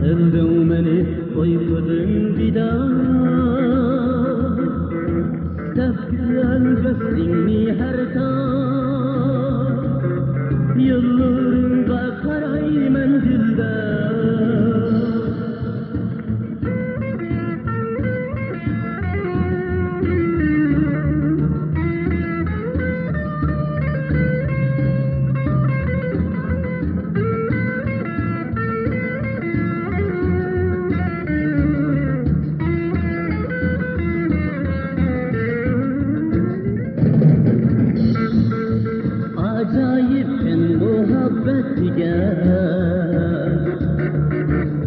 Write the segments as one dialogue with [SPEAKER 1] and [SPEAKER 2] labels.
[SPEAKER 1] Sevdim beni koymadın bir daha. Sevgilen gösterni her taraf. Yıllarında karay mendilde. Acayipken muhabbetiga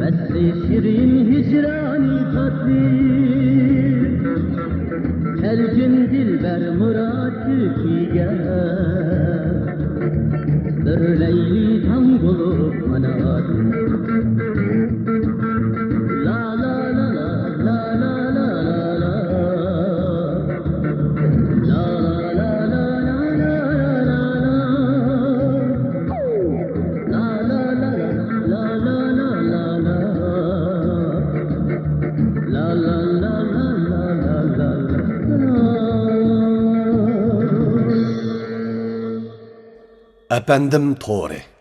[SPEAKER 1] Besli şirin hicrani tatlı Kelgin dilber murat tükiga Bir leyli tam bulup manat La la la la la la la la La la la la
[SPEAKER 2] Efendim Tore